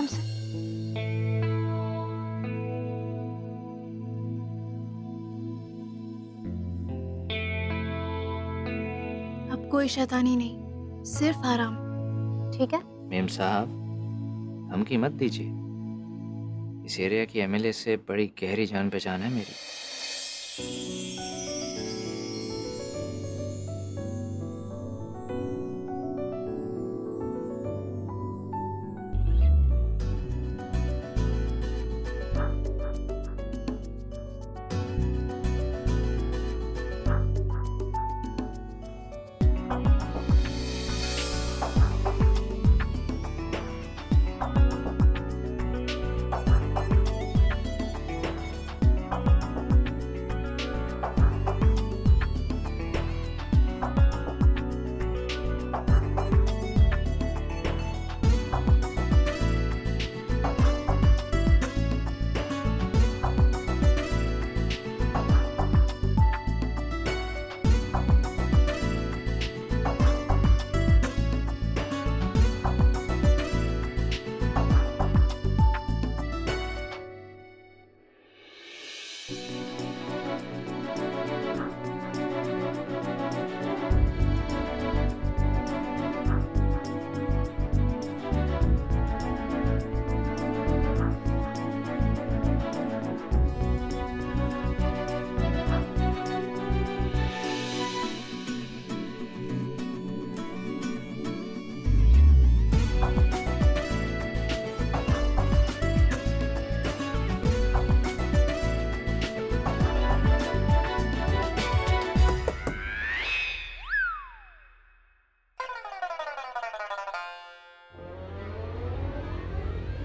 आराम से। अब कोई शैतानी नहीं, सिर्फ आराम, ठीक है? मेम साहब, धमकी मत दीजिए। इस एरिया की एमएलए से बड़ी गहरी जान पहचान है मेरी।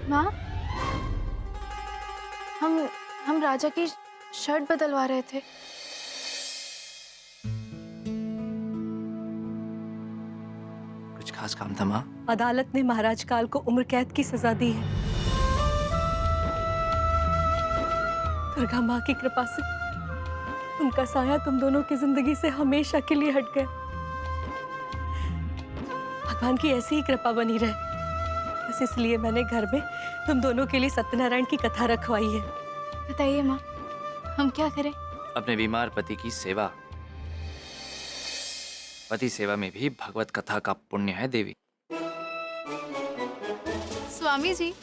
माँ, हम राजा की शर्ट बदलवा रहे थे। कुछ खास काम था माँ? अदालत ने महाराज काल को उम्र कैद की सजा दी है। दुर्गा माँ की कृपा से उनका साया तुम दोनों की जिंदगी से हमेशा के लिए हट गया। भगवान की ऐसी ही कृपा बनी रहे। बस इसलिए मैंने घर में तुम दोनों के लिए सत्यनारायण की कथा रखवाई है। बताइए माँ, हम क्या करें? अपने बीमार पति की सेवा। पति सेवा में भी भगवत कथा का पुण्य है देवी। स्वामी जी,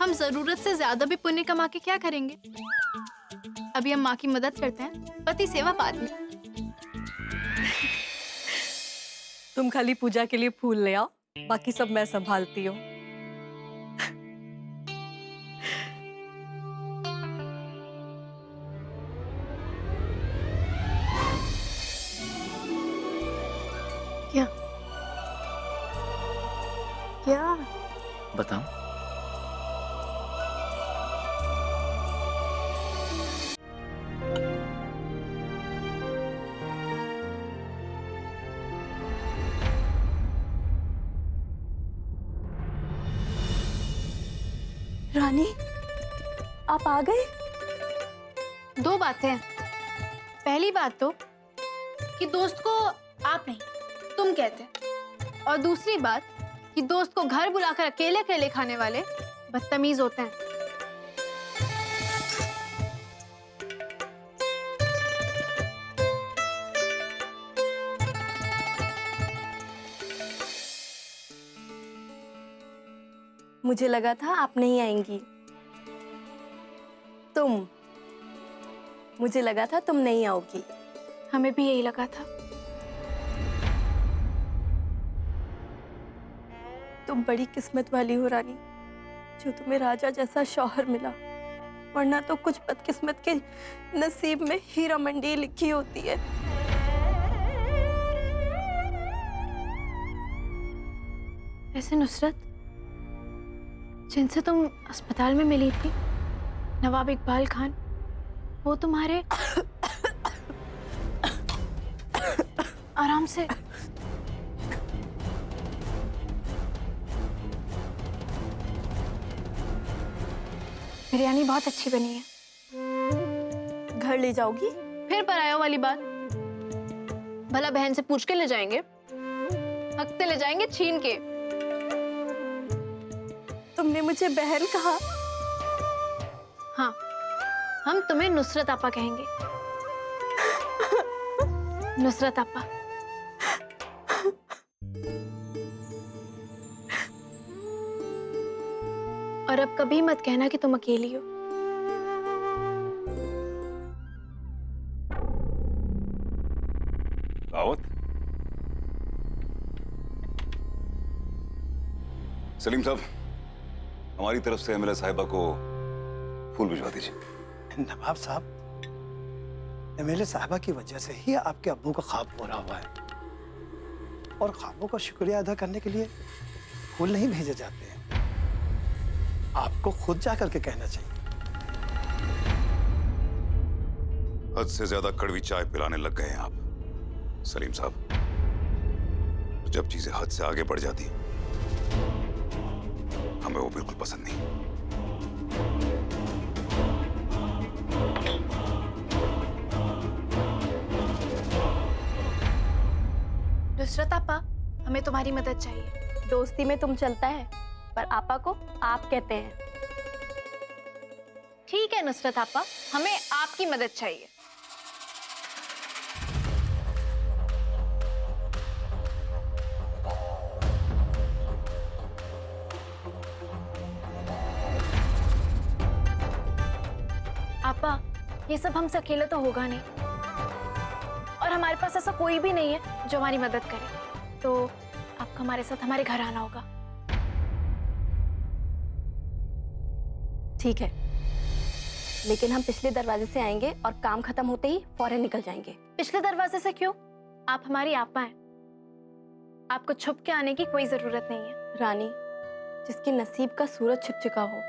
हम जरूरत से ज्यादा भी पुण्य कमा के क्या करेंगे? अभी हम माँ की मदद करते हैं, पति सेवा बाद में। तुम खाली पूजा के लिए फूल ले आओ, बाकी सब मैं संभालती हूँ। क्या क्या? बताओ। रानी, आप आ गए? दो बातें हैं। पहली बात तो कि दोस्त को आप नहीं तुम कहते हैं, और दूसरी बात कि दोस्त को घर बुलाकर अकेले अकेले खाने वाले बदतमीज होते हैं। मुझे लगा था आप नहीं आएंगी। मुझे लगा था तुम नहीं आओगी। हमें भी यही लगा था। तुम बड़ी किस्मत वाली हो रानी, जो तुम्हें राजा जैसा शौहर मिला, वरना तो कुछ बदकिस्मत के नसीब में हीरा मंडी लिखी होती है। वैसे नुसरत, जिनसे तुम अस्पताल में मिली थी, नवाब इकबाल खान, वो तुम्हारे आराम से। बिरयानी बहुत अच्छी बनी है। घर ले जाओगी? फिर परायों वाली बात। भला बहन से पूछ के ले जाएंगे? हक से ले जाएंगे छीन के। तुमने मुझे बहन कहा। हाँ, हम तुम्हें नुसरत आपा कहेंगे। नुसरत आपा। और अब कभी मत कहना कि तुम अकेली हो। दावत। सलीम साहब, हमारी तरफ से एमएलए साहिबा को फूल भिजवा दीजिए। नवाब साहब, एमएलए साहिबा की वजह से ही आपके अब्बू का ख्वाब पूरा हुआ है, और ख्वाबों का शुक्रिया अदा करने के लिए फूल नहीं भेजे जाते हैं, आपको खुद जा करके कहना चाहिए। हद से ज्यादा कड़वी चाय पिलाने लग गए हैं आप सलीम साहब। जब चीजें हद से आगे बढ़ जाती हमें वो बिल्कुल पसंद नहीं। नुसरत आपा, हमें तुम्हारी मदद चाहिए। दोस्ती में तुम चलता है, पर आपा को आप कहते हैं। ठीक है नुसरत आपा, हमें आपकी मदद चाहिए। आपा, ये सब हमसे अकेले तो होगा नहीं, और हमारे पास ऐसा कोई भी नहीं है जो हमारी मदद करे, तो आपको हमारे साथ हमारे घर आना होगा। ठीक है, लेकिन हम पिछले दरवाजे से आएंगे और काम खत्म होते ही फौरन निकल जाएंगे। पिछले दरवाजे से क्यों? आप हमारी आपा हैं, आपको छुप के आने की कोई जरूरत नहीं है। रानी, जिसके नसीब का सूरज छिप चुका हो,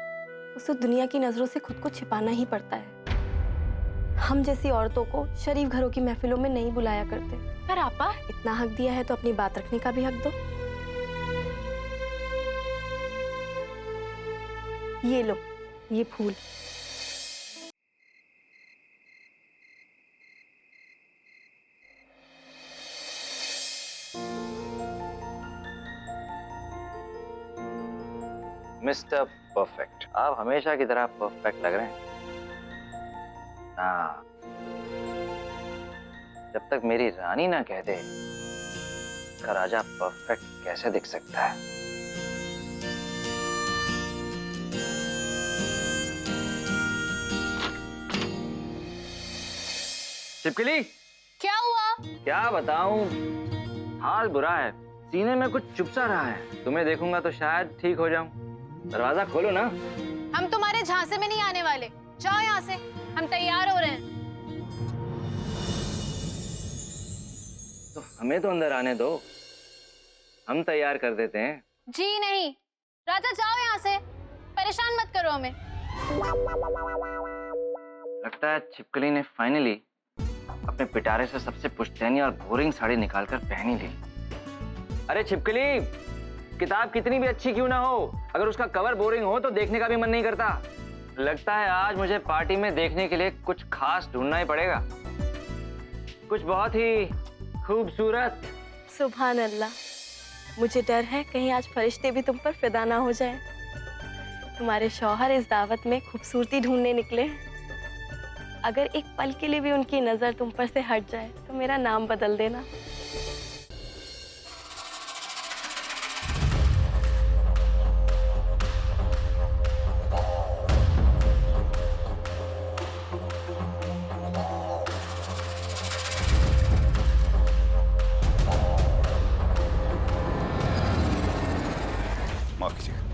उसे दुनिया की नजरों से खुद को छिपाना ही पड़ता है। हम जैसी औरतों को शरीफ घरों की महफिलों में नहीं बुलाया करते। पर आपा, इतना हक दिया है तो अपनी बात रखने का भी हक दो। ये लो, ये फूल। मिस्टर परफेक्ट, आप हमेशा की तरह परफेक्ट लग रहे हैं। हाँ, जब तक मेरी रानी ना कह दे का राजा परफेक्ट कैसे दिख सकता है। छिपकली, क्या हुआ? क्या बताऊं, हाल बुरा है, सीने में कुछ चुभ सा रहा है। तुम्हें देखूंगा तो शायद ठीक हो जाऊं। दरवाजा खोलो ना। हम तुम्हारे झांसे में नहीं आने वाले, जाओ यहाँ से, हम तैयार हो रहे हैं। तो हमें तो अंदर आने दो, हम तैयार कर देते हैं। जी नहीं, राजा जाओ यहाँ से, परेशान मत करो हमें। लगता है छिपकली ने फाइनली अपने पिटारे से सबसे पुश्तैनी और बोरिंग साड़ी निकालकर पहनी ली। अरे छिपकली, किताब कितनी भी अच्छी क्यों ना हो, अगर उसका कवर बोरिंग हो तो देखने का भी मन नहीं करता। लगता है आज मुझे पार्टी में देखने के लिए कुछ खास ढूंढना ही पड़ेगा, कुछ बहुत ही खूबसूरत। सुभान अल्लाह, मुझे डर है कहीं आज फरिश्ते भी तुम पर फिदा ना हो जाएं। तुम्हारे शौहर इस दावत में खूबसूरती ढूंढने निकले। अगर एक पल के लिए भी उनकी नजर तुम पर से हट जाए तो मेरा नाम बदल देना। माफ कीजिएगा।